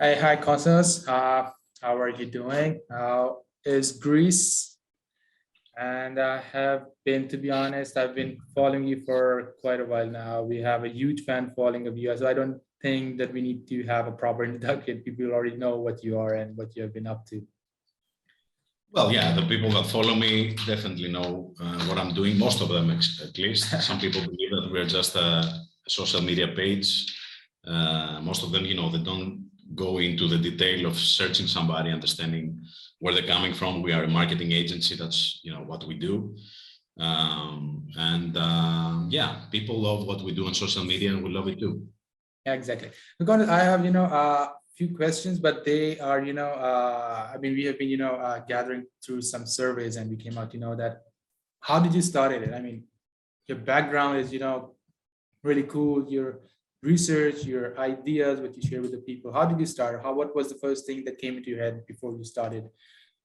Hi, Konstantinos. How are you doing? How is Greece? And I have been, to be honest, I've been following you for quite a while now. We have a huge fan following of you, so I don't think that we need to have a proper introduction. People already know what you are and what you have been up to. Well, yeah, the people that follow me definitely know what I'm doing. Most of them, at least. Some people believe that we're just a social media page. Most of them, they don't go into the detail of searching somebody, understanding where they're coming from. We are a marketing agency. That's, what we do. Yeah, people love what we do on social media, and we love it too. Yeah, exactly. Because I have, few questions, but they are, we have been, gathering through some surveys, and we came out, that how did you start it? I mean, your background is, really cool. Your research, your ideas, what you share with the people. How did you start? What was the first thing that came into your head before you started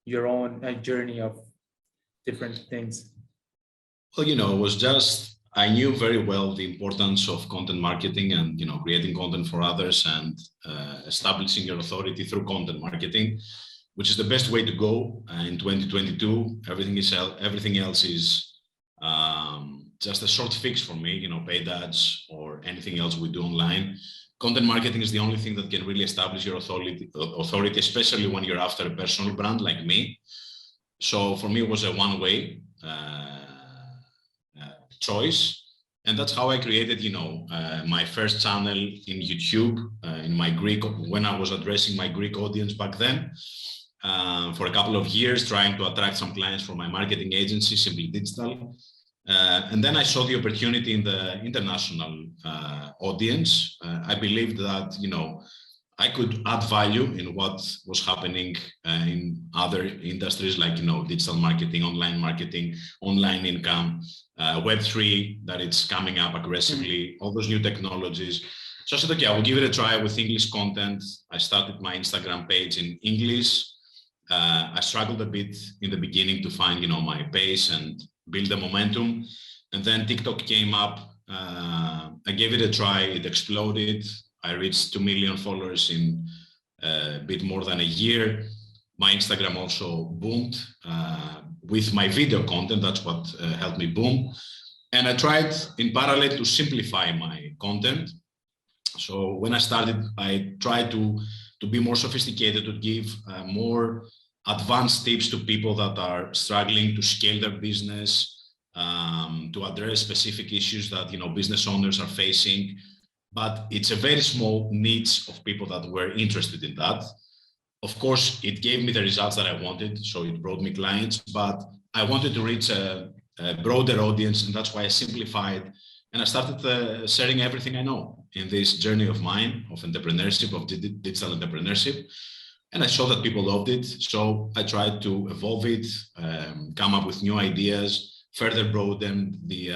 your own journey of different things? Well, it was just, I knew very well the importance of content marketing and, creating content for others and establishing your authority through content marketing, which is the best way to go in 2022. Everything else is just a short fix for me, paid ads or anything else we do online. Content marketing is the only thing that can really establish your authority, especially when you're after a personal brand like me. So for me, it was a one-way choice. And that's how I created, my first channel in YouTube in my Greek, when I was addressing my Greek audience back then, for a couple of years, trying to attract some clients from my marketing agency, Simply Digital. And then I saw the opportunity in the international audience. I believed that, I could add value in what was happening in other industries like, digital marketing, online income, Web3, that it's coming up aggressively, all those new technologies. So I said, okay, I will give it a try with English content. I started my Instagram page in English. I struggled a bit in the beginning to find, my pace and build the momentum. And then TikTok came up. I gave it a try. It exploded. I reached 2 million followers in a bit more than a year. My Instagram also boomed with my video content. That's what helped me boom. And I tried in parallel to simplify my content. So when I started, I tried to be more sophisticated, to give more advanced tips to people that are struggling to scale their business, to address specific issues that business owners are facing. But it's a very small niche of people that were interested in that. Of course, it gave me the results that I wanted, so it brought me clients, but I wanted to reach a broader audience, and that's why I simplified. And I started sharing everything I know in this journey of mine, of entrepreneurship, of digital entrepreneurship. And I saw that people loved it. So I tried to evolve it, come up with new ideas, further broaden the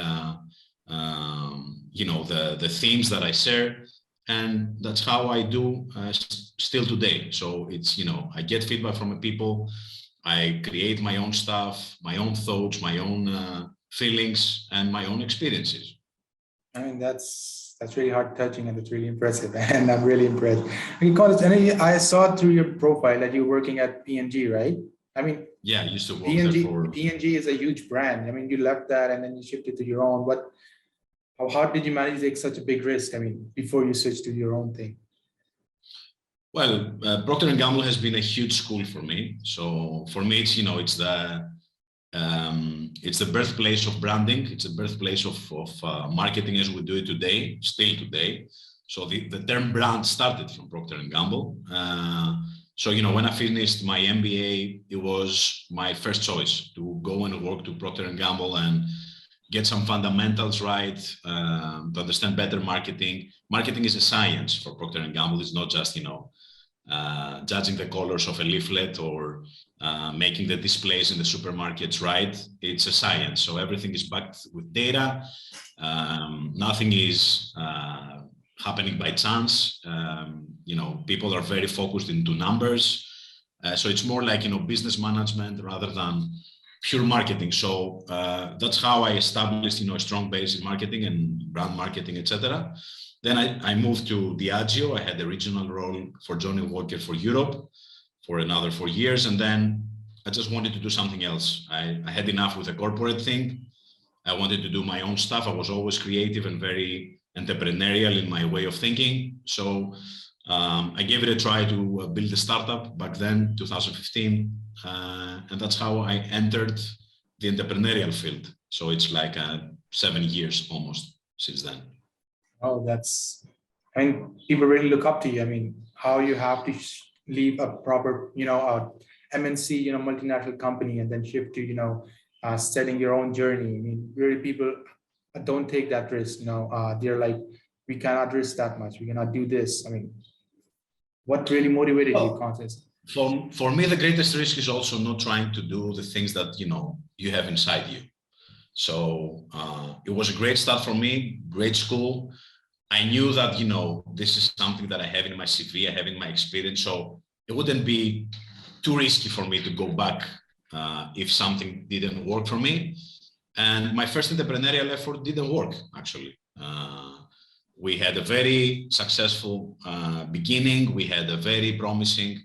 themes that I share. And that's how I do still today. So it's, I get feedback from the people. I create my own stuff, my own thoughts, my own feelings, and my own experiences. I mean, that's really heart touching, and it's really impressive. And I'm really impressed. Because I saw through your profile that you're working at P&G, right? I mean, yeah, I used to work P&G, there for... P&G is a huge brand. I mean, you left that and then you shifted to your own. How did you manage to take such a big risk? I mean, before you switched to your own thing? Well, Procter & Gamble has been a huge school for me. So for me, it's, it's the birthplace of branding. It's the birthplace of marketing as we do it today, still today. So the term brand started from Procter & Gamble. So, when I finished my MBA, it was my first choice to go and work to Procter & Gamble and get some fundamentals right, to understand better marketing. Marketing is a science for Procter & Gamble. It's not just, judging the colors of a leaflet or making the displays in the supermarkets right. It's a science. So everything is backed with data. Nothing is happening by chance. People are very focused into numbers. So it's more like, business management rather than pure marketing. So that's how I established, a strong base in marketing and brand marketing, etc. Then I moved to Diageo. I had the regional role for Johnny Walker for Europe for another 4 years. And then I just wanted to do something else. I had enough with the corporate thing. I wanted to do my own stuff. I was always creative and very entrepreneurial in my way of thinking. So I gave it a try to build a startup back then, 2015. And that's how I entered the entrepreneurial field. So it's like 7 years almost since then. Oh, and people really look up to you. I mean, how you have to leave a proper, MNC, multinational company and then shift to, setting your own journey. I mean, really people don't take that risk, they're like, we cannot risk that much. We cannot do this. I mean, what really motivated you, Konstantinos? For me, the greatest risk is also not trying to do the things that, you have inside you. So it was a great start for me, great school. I knew that, this is something that I have in my CV, I have in my experience. So it wouldn't be too risky for me to go back if something didn't work for me. And my first entrepreneurial effort didn't work, actually. We had a very successful beginning. We had a very promising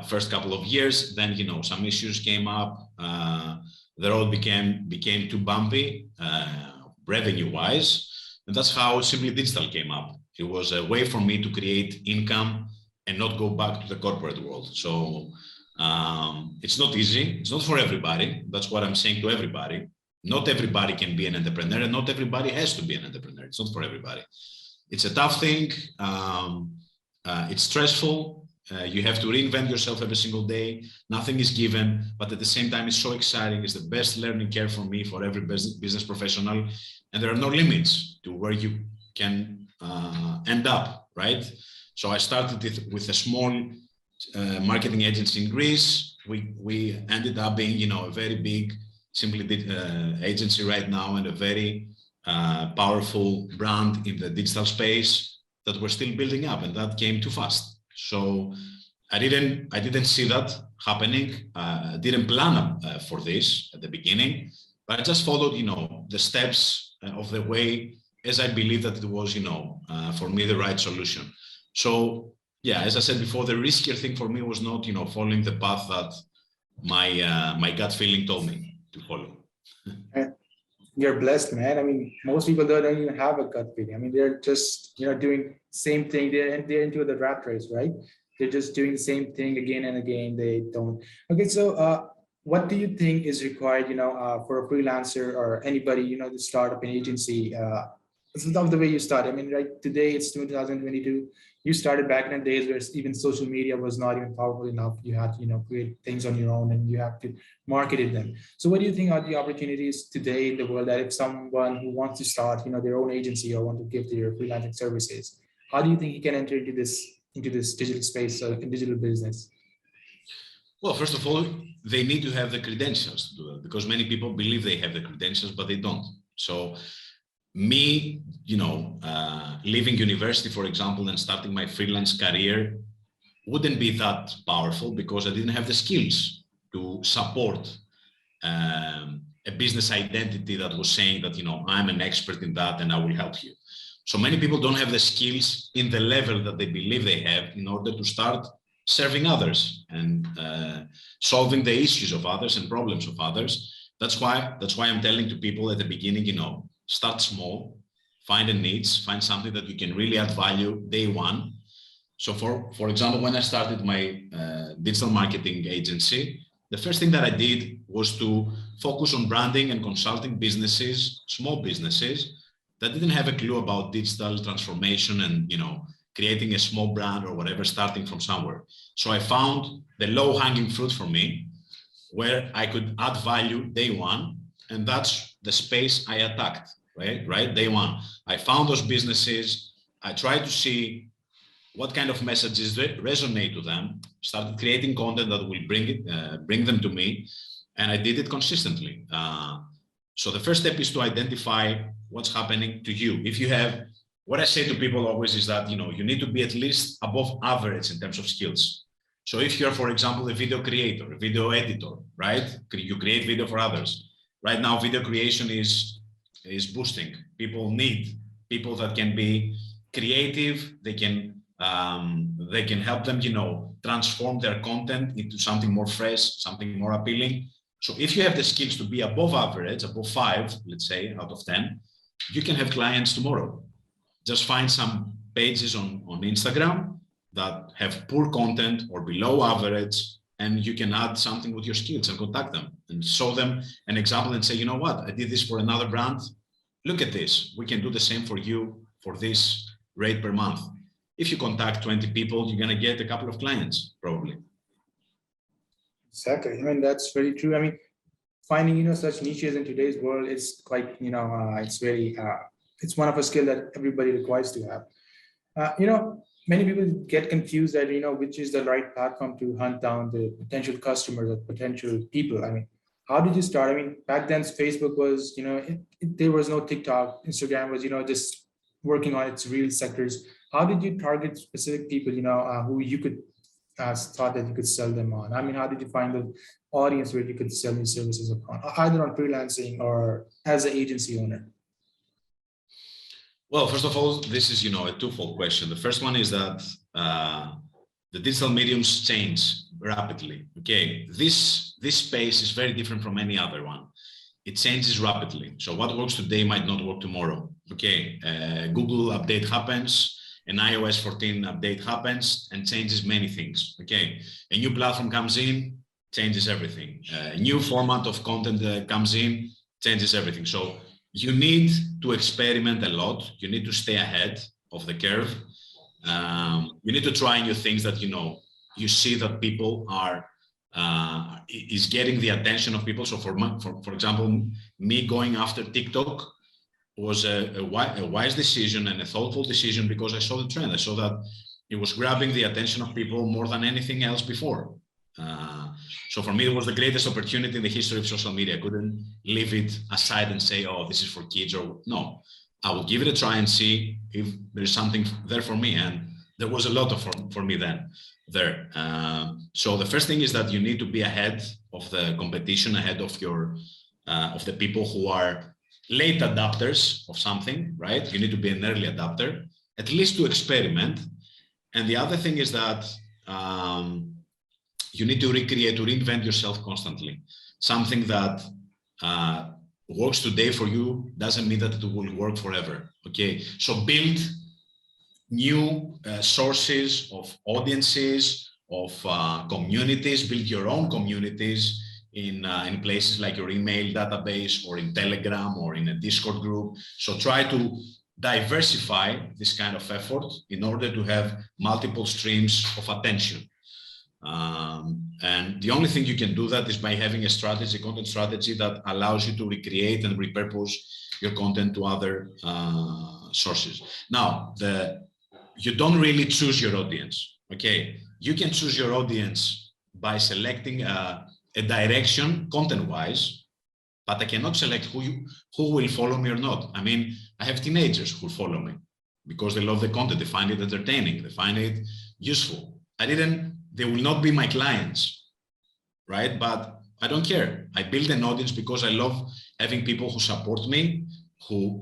first couple of years. Then, some issues came up. The road became too bumpy, revenue-wise. And that's how Simply Digital came up. It was a way for me to create income and not go back to the corporate world. So it's not easy. It's not for everybody. That's what I'm saying to everybody. Not everybody can be an entrepreneur, and not everybody has to be an entrepreneur. It's not for everybody. It's a tough thing. It's stressful. You have to reinvent yourself every single day. Nothing is given, but at the same time, it's so exciting. It's the best learning curve for me, for every business professional. And there are no limits to where you can end up, right? So I started with a small marketing agency in Greece. We ended up being, a very big agency right now, and a very powerful brand in the digital space that we're still building up, and that came too fast. So I didn't see that happening. I didn't plan for this at the beginning, but I just followed, the steps of the way as I believe that it was, for me, the right solution. So yeah, as I said before, the riskier thing for me was not, following the path that my gut feeling told me to follow. You're blessed, man. I mean, most people don't even have a gut feeling. I mean, they're just, doing same thing. They're into the rat race, right? They're just doing the same thing again and again. They don't. Okay, so what do you think is required, for a freelancer or anybody, to start up an agency? It's not the way you start. I mean, right today it's 2022. You started back in the days where even social media was not even powerful enough. You had to, create things on your own and you have to market them. So what do you think are the opportunities today in the world that if someone who wants to start, their own agency or want to give their freelancing services, how do you think he can enter into this digital space or in digital business? Well, first of all, they need to have the credentials to do that, because many people believe they have the credentials, but they don't. So me, leaving university, for example, and starting my freelance career wouldn't be that powerful because I didn't have the skills to support a business identity that was saying that, I'm an expert in that and I will help you. So many people don't have the skills in the level that they believe they have in order to start serving others and solving the issues of others and problems of others. That's why I'm telling to people at the beginning, start small, find a niche, find something that you can really add value day one. So for example, when I started my digital marketing agency, the first thing that I did was to focus on branding and consulting businesses, small businesses that didn't have a clue about digital transformation and, creating a small brand or whatever, starting from somewhere. So I found the low-hanging fruit for me where I could add value day one, and that's the space I attacked, right? Day one. I found those businesses. I tried to see what kind of messages resonate to them, started creating content that will bring them to me, and I did it consistently. So the first step is to identify what's happening to you. If you have, what I say to people always is that, you need to be at least above average in terms of skills. So if you're, for example, a video creator, a video editor, right? You create video for others. Right now, video creation is boosting. People need people that can be creative. They can help them, you know, transform their content into something more fresh, something more appealing. So if you have the skills to be above average, above 5, let's say, out of 10, you can have clients tomorrow. Just find some pages on Instagram that have poor content or below average, and you can add something with your skills and contact them and show them an example and say, you know what, I did this for another brand. Look at this. We can do the same for you for this rate per month. If you contact 20 people, you're going to get a couple of clients, probably. Exactly. I mean, that's very true. I mean, finding, you know, such niches in today's world is quite, you know, it's very, it's one of a skill that everybody requires to have. You know, many people get confused that, you know, which is the right platform to hunt down the potential customers or potential people. I mean, how did you start? I mean, back then Facebook was, you know, there was no TikTok. Instagram was, you know, just working on its real sectors. How did you target specific people, you know, who you could thought that you could sell them on? I mean, how did you find the audience where you could sell your services upon, either on freelancing or as an agency owner? Well, first of all, this is, you know, a twofold question. The first one is that the digital mediums change rapidly. Okay, this space is very different from any other one. It changes rapidly. So what works today might not work tomorrow. Okay, Google update happens, an iOS 14 update happens and changes many things. Okay, a new platform comes in, changes everything. A new format of content comes in, changes everything. So you need to experiment a lot. You need to stay ahead of the curve. You need to try new things that, you know, you see that people are, is getting the attention of people. So for example, me going after TikTok was a wise decision and a thoughtful decision, because I saw the trend. I saw that it was grabbing the attention of people more than anything else before. So for me, it was the greatest opportunity in the history of social media. I couldn't leave it aside and say, oh, this is for kids, or no. I will give it a try and see if there's something there for me. And there was a lot of for me then there. So the first thing is that you need to be ahead of the competition, ahead of your of the people who are late adopters of something, right? You need to be an early adopter, at least to experiment. And the other thing is that you need to recreate, to reinvent yourself constantly. Something that works today for you doesn't mean that it will work forever, okay? So build new sources of audiences, of communities, build your own communities in places like your email database or in Telegram or in a Discord group. So try to diversify this kind of effort in order to have multiple streams of attention. And the only thing you can do that is by having a strategy, content strategy that allows you to recreate and repurpose your content to other sources. Now, you don't really choose your audience, okay? You can choose your audience by selecting a direction content-wise, but I cannot select who will follow me or not. I mean, I have teenagers who follow me because they love the content, they find it entertaining, they find it useful. They will not be my clients, right? But I don't care. I build an audience because I love having people who support me, who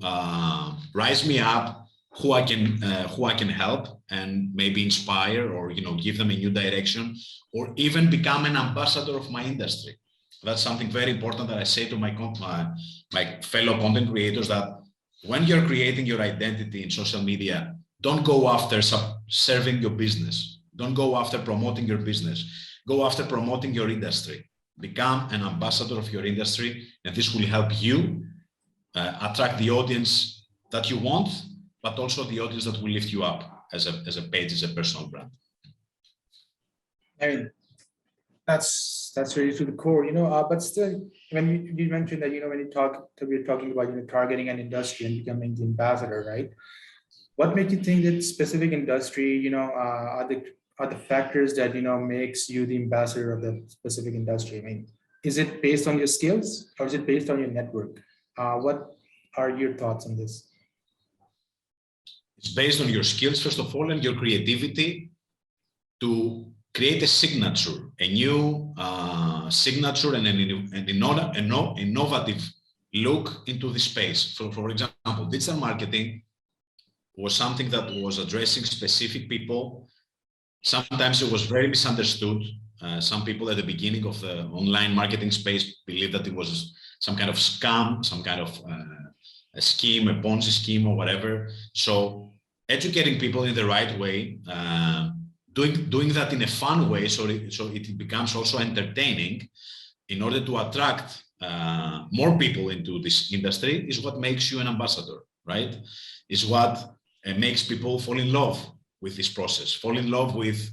rise me up, who I can help and maybe inspire, or, you know, give them a new direction, or even become an ambassador of my industry. That's something very important that I say to my fellow content creators, that when you're creating your identity in social media, don't go after serving your business. Don't go after promoting your business. Go after promoting your industry. Become an ambassador of your industry, and this will help you attract the audience that you want, but also the audience that will lift you up as a page, as a personal brand. I mean, that's really to the core, you know. But still, when you mentioned that, you know, when we're talking about, you know, targeting an industry and becoming the ambassador, right? What makes you think that specific industry, you know, are the factors that, you know, makes you the ambassador of the specific industry? I mean, is it based on your skills or is it based on your network? What are your thoughts on this? It's based on your skills, first of all, and your creativity to create a signature, a new signature and an innovative look into the space. So, for example, digital marketing was something that was addressing specific people. Sometimes it was very misunderstood. Some people at the beginning of the online marketing space believed that it was some kind of scam, some kind of a scheme, a Ponzi scheme or whatever. So educating people in the right way, doing that in a fun way, so it becomes also entertaining in order to attract more people into this industry is what makes you an ambassador, right? Is what makes people fall in love with this process, fall in love with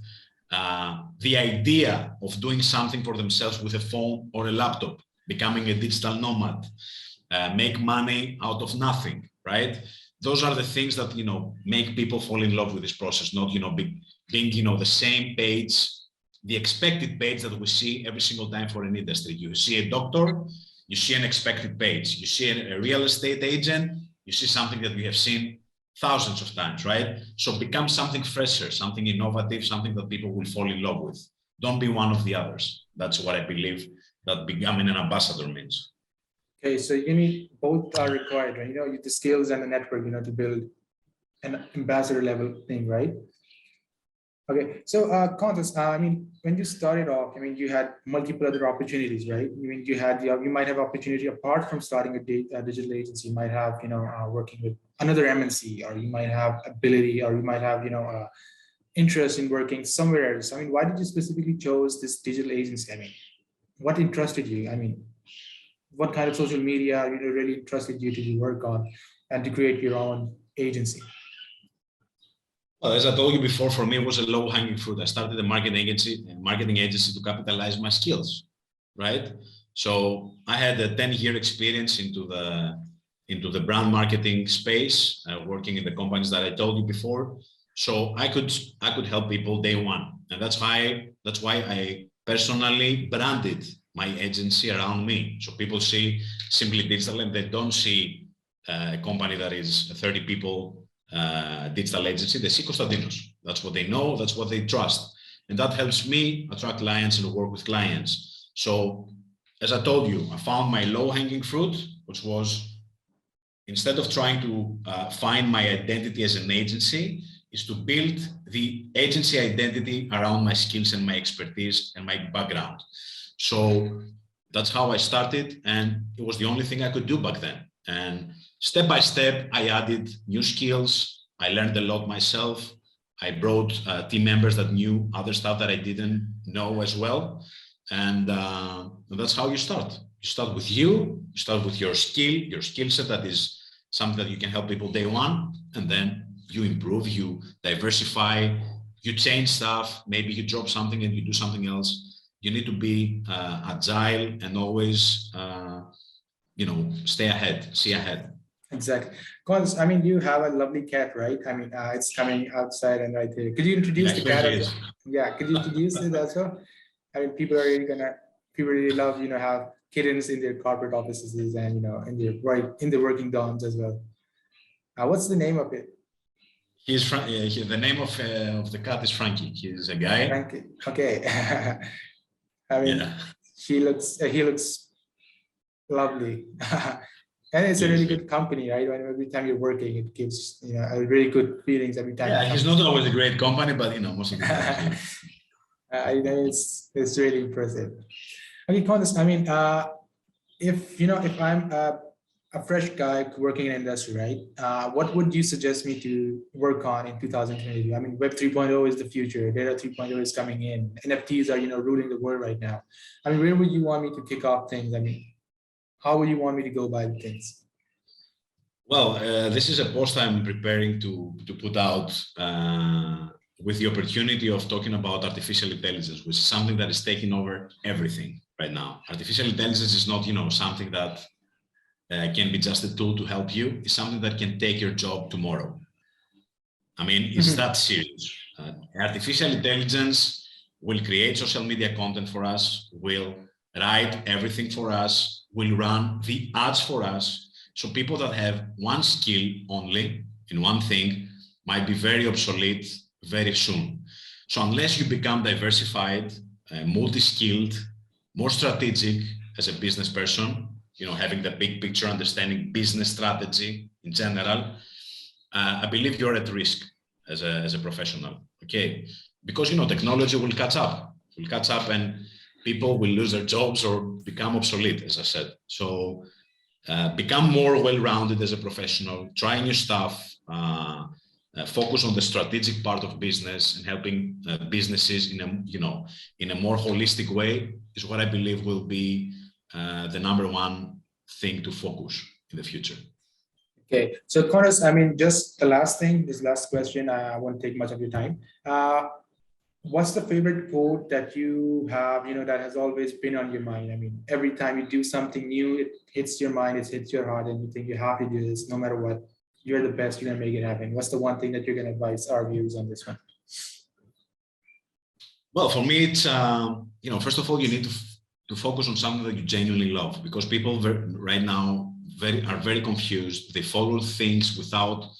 the idea of doing something for themselves with a phone or a laptop, becoming a digital nomad, make money out of nothing, right? Those are the things that, you know, make people fall in love with this process, not, you know, being, you know, the same page, the expected page that we see every single time for an industry. You see a doctor, you see an expected page. You see a real estate agent, you see something that we have seen thousands of times, right? So become something fresher, something innovative, something that people will fall in love with. Don't be one of the others. That's what I believe that becoming an ambassador means. Okay, so you need both are required, right? You know, the skills and the network, you know, to build an ambassador level thing, right? Okay, so Konstantinos, I mean, when you started off, I mean, you had multiple other opportunities, right? I mean, you might have opportunity apart from starting a digital agency. You might have, you know, working with another MNC, or you might have ability, or you might have, you know, interest in working somewhere else. I mean, why did you specifically chose this digital agency? I mean, what interested you? I mean, what kind of social media, you know, really interested you to do work on and to create your own agency? Well, as I told you before, for me, it was a low-hanging fruit. I started a marketing agency to capitalize my skills, right? So I had a 10-year experience into the brand marketing space, working in the companies that I told you before. So I could help people day one, and that's why I personally branded my agency around me. So people see Simply Digital, and they don't see a company that is 30 people. Digital agency, they see Konstantinos. That's what they know, that's what they trust. And that helps me attract clients and work with clients. So as I told you, I found my low-hanging fruit, which was, instead of trying to find my identity as an agency, is to build the agency identity around my skills and my expertise and my background. So that's how I started, and it was the only thing I could do back then. And step by step, I added new skills. I learned a lot myself. I brought team members that knew other stuff that I didn't know as well. And that's how you start. You start with you start with your skill set, that is something that you can help people day one. And then you improve, you diversify, you change stuff. Maybe you drop something and you do something else. You need to be agile and always stay ahead, see ahead. Exactly. Because I mean, you have a lovely cat, right? I mean, it's coming outside and right there. Could you introduce the cat? Yeah, could you introduce it also? I mean, people really love, have kittens in their corporate offices and, in the working dorms as well. What's the name of it? The name of the cat is Frankie. He's a guy. Frankie. Okay. I mean, yeah. He looks lovely. And it's a really good company, right? Every time you're working, it gives a really good feelings every time. Yeah, he's not always a great company, but most of the time. It's really impressive. Okay, Konstantinos, I mean, if I'm a fresh guy working in industry, right? What would you suggest me to work on in 2022? I mean, Web 3.0 is the future. Data 3.0 is coming in. NFTs are, ruling the world right now. I mean, where would you want me to kick off things? I mean, how would you want me to go by the things? Well, this is a post I'm preparing to put out with the opportunity of talking about artificial intelligence, which is something that is taking over everything right now. Artificial intelligence is not, something that can be just a tool to help you. It's something that can take your job tomorrow. I mean, it's that serious. Artificial intelligence will create social media content for us, will write everything for us, will run the ads for us. So people that have one skill only in one thing might be very obsolete very soon. So unless you become diversified, multi-skilled, more strategic as a business person, having the big picture, understanding business strategy in general, I believe you're at risk as a professional, okay? Because, you know, technology will catch up, and people will lose their jobs or become obsolete, as I said. So become more well-rounded as a professional, try new stuff, focus on the strategic part of business and helping businesses in a, you know, in a more holistic way is what I believe will be the number one thing to focus in the future. Okay, so Konstantinos, I mean, just the last thing, this last question, I won't take much of your time. What's the favorite quote that you have, you know, that has always been on your mind? I mean, every time you do something new, it hits your mind, it hits your heart, and you think you have to do this no matter what. You're the best, you're gonna make it happen. What's the one thing that you're gonna advise our viewers on this one? Well, for me, it's, you know, first of all, you need to focus on something that you genuinely love, because people right now are very confused. They follow things without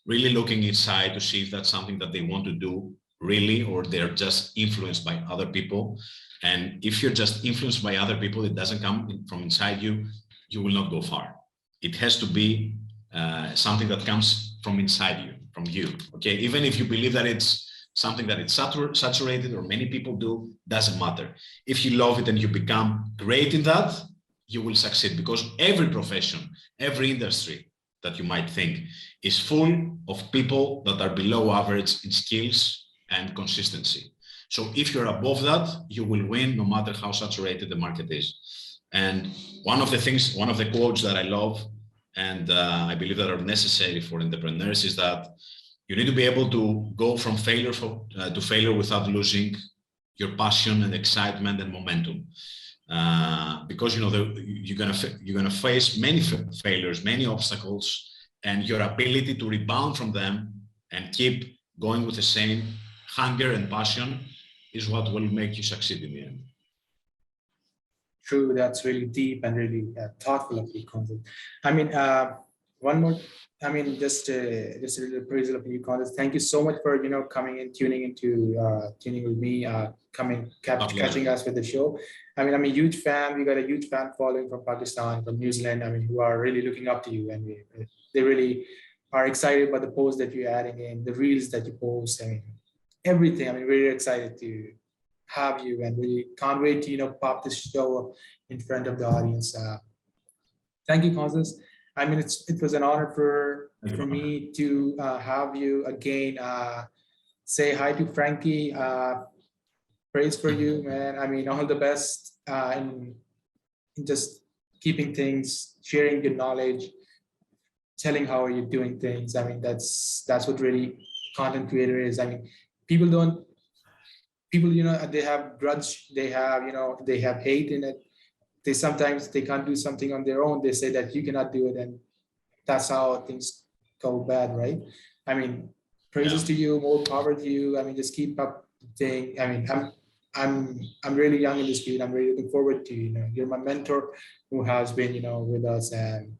really looking inside to see if that's something that they want to do really, or they're just influenced by other people. And if you're just influenced by other people, it doesn't come from inside you, you will not go far. It has to be something that comes from inside you, from you, okay? Even if you believe that it's something that it's saturated or many people do, doesn't matter. If you love it and you become great in that, you will succeed, because every profession, every industry that you might think is full of people that are below average in skills and consistency. So if you're above that, you will win no matter how saturated the market is. And one of the quotes that I love and I believe that are necessary for entrepreneurs is that you need to be able to go from failure to failure without losing your passion and excitement and momentum. Because, you know, you're gonna face many failures, many obstacles, and your ability to rebound from them and keep going with the same hunger and passion is what will make you succeed in the end. True, that's really deep and really thoughtful of you, Konstantinos. I mean, one more. I mean, just a little appraisal of you, Konstantinos. Thank you so much for, you know, coming and tuning with me, catching us with the show. I mean, I'm a huge fan. We got a huge fan following from Pakistan, from New Zealand. I mean, who are really looking up to you, and they really are excited about the posts that you're adding in, the reels that you post. I mean, everything. I mean, really excited to have you, and really can't wait to, you know, pop this show in front of the audience. Thank you, Konstantinos. I mean, it was an honor for me to have you again. Say hi to Frankie. Praise for you, man. I mean, all the best in just keeping things, sharing your knowledge, telling how you're doing things. I mean, that's what really content creator is. I mean, people, you know, they have grudge, they have hate in it. Sometimes they can't do something on their own. They say that you cannot do it, and that's how things go bad, right? I mean, praises to you, more power to you. I mean, just keep up the thing. I mean, I'm really young in this field. I'm really looking forward to you. You know, you're my mentor who has been, you know, with us, and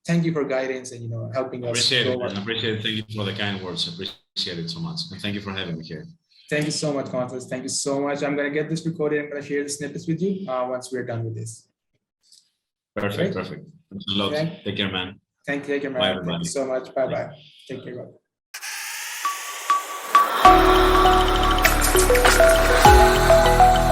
thank you for guidance and, you know, helping us. I appreciate it. Thank you for the kind words. I appreciate it so much, and thank you for having me here. Thank you so much, Konstantinos. Thank you so much. I'm going to get this recorded. I'm going to share the snippets with you once we're done with this. Perfect. Thanks a lot. Okay. Take care, man. Take care, man. Bye, everybody. Thank you so much. Bye-bye. Take care. Bye.